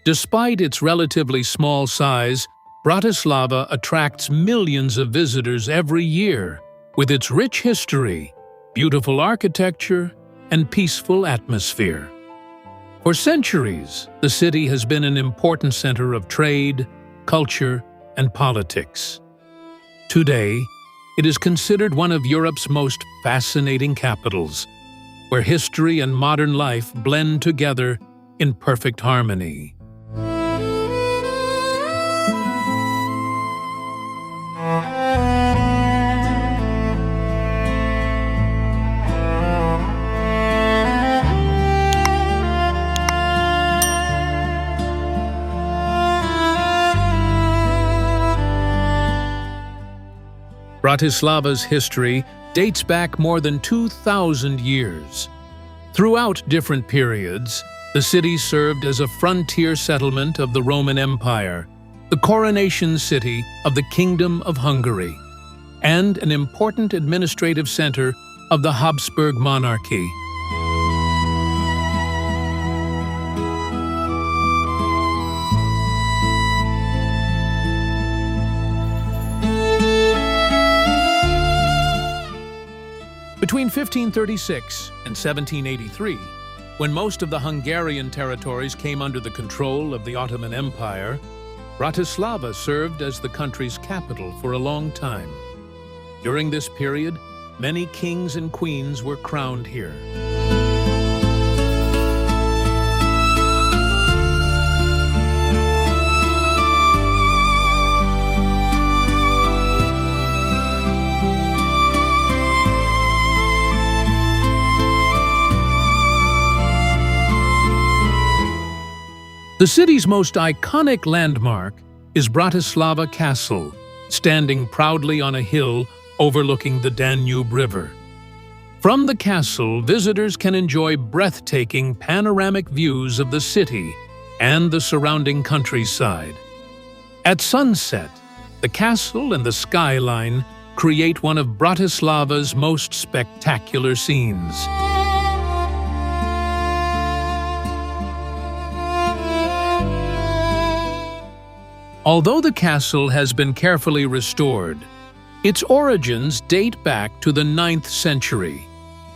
Despite its relatively small size, Bratislava attracts millions of visitors every year, with its rich history, beautiful architecture, and peaceful atmosphere. For centuries, the city has been an important center of trade, culture, and politics. Today, it is considered one of Europe's most fascinating capitals, where history and modern life blend together in perfect harmony. Bratislava's history dates back more than 2,000 years. Throughout different periods, the city served as a frontier settlement of the Roman Empire, the coronation city of the Kingdom of Hungary, and an important administrative center of the Habsburg monarchy. Between 1536 and 1783, when most of the Hungarian territories came under the control of the Ottoman Empire, Bratislava served as the country's capital for a long time. During this period, many kings and queens were crowned here. The city's most iconic landmark is Bratislava Castle, standing proudly on a hill overlooking the Danube River. From the castle, visitors can enjoy breathtaking panoramic views of the city and the surrounding countryside. At sunset, the castle and the skyline create one of Bratislava's most spectacular scenes. Although the castle has been carefully restored, its origins date back to the 9th century,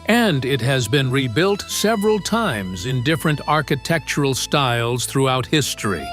and it has been rebuilt several times in different architectural styles throughout history.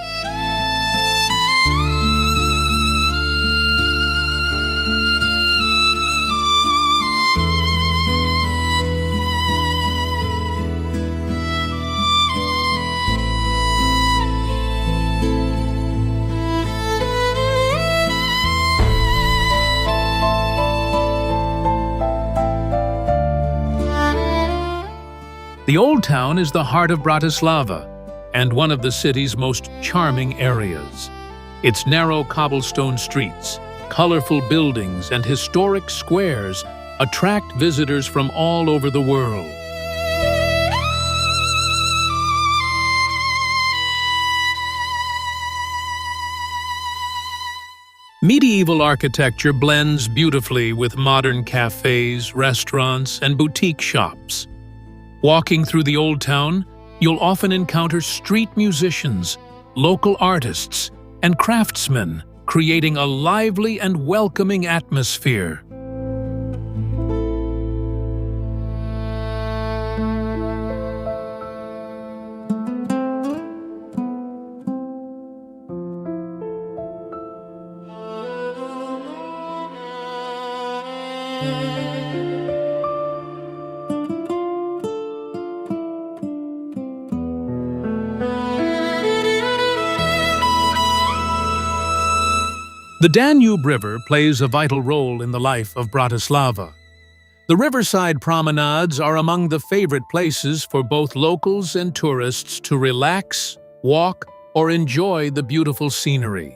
The Old Town is the heart of Bratislava and one of the city's most charming areas. Its narrow cobblestone streets, colorful buildings, and historic squares attract visitors from all over the world. Medieval architecture blends beautifully with modern cafes, restaurants, and boutique shops. Walking through the Old Town, you'll often encounter street musicians, local artists, and craftsmen, creating a lively and welcoming atmosphere. The Danube River plays a vital role in the life of Bratislava. The riverside promenades are among the favorite places for both locals and tourists to relax, walk, or enjoy the beautiful scenery.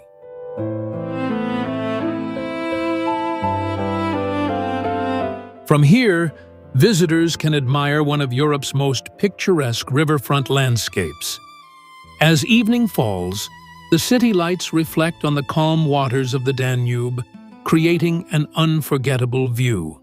From here, visitors can admire one of Europe's most picturesque riverfront landscapes. As evening falls, the city lights reflect on the calm waters of the Danube, creating an unforgettable view.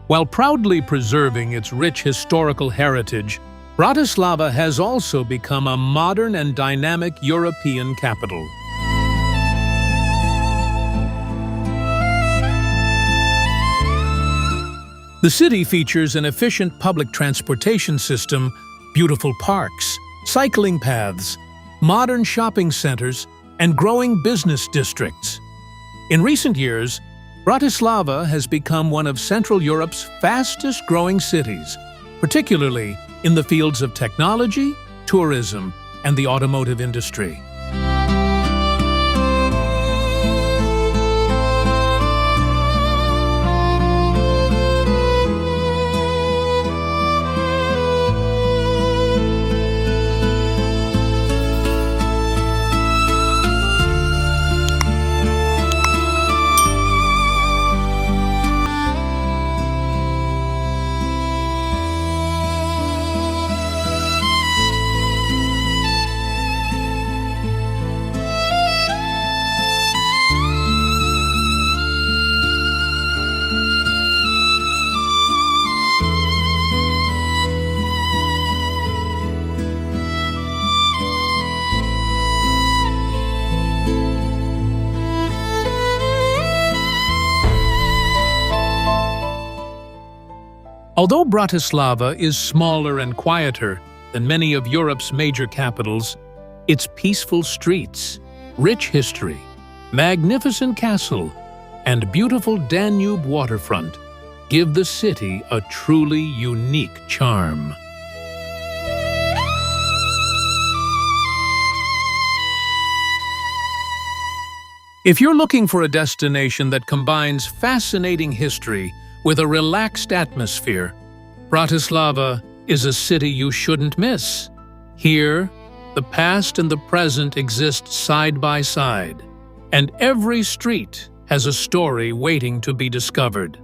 While proudly preserving its rich historical heritage, Bratislava has also become a modern and dynamic European capital. The city features an efficient public transportation system, beautiful parks, cycling paths, modern shopping centers, and growing business districts. In recent years, Bratislava has become one of Central Europe's fastest-growing cities, particularly in the fields of technology, tourism, and the automotive industry. Although Bratislava is smaller and quieter than many of Europe's major capitals, its peaceful streets, rich history, magnificent castle, and beautiful Danube waterfront give the city a truly unique charm. If you're looking for a destination that combines fascinating history with a relaxed atmosphere, Bratislava is a city you shouldn't miss. Here, the past and the present exist side by side, and every street has a story waiting to be discovered.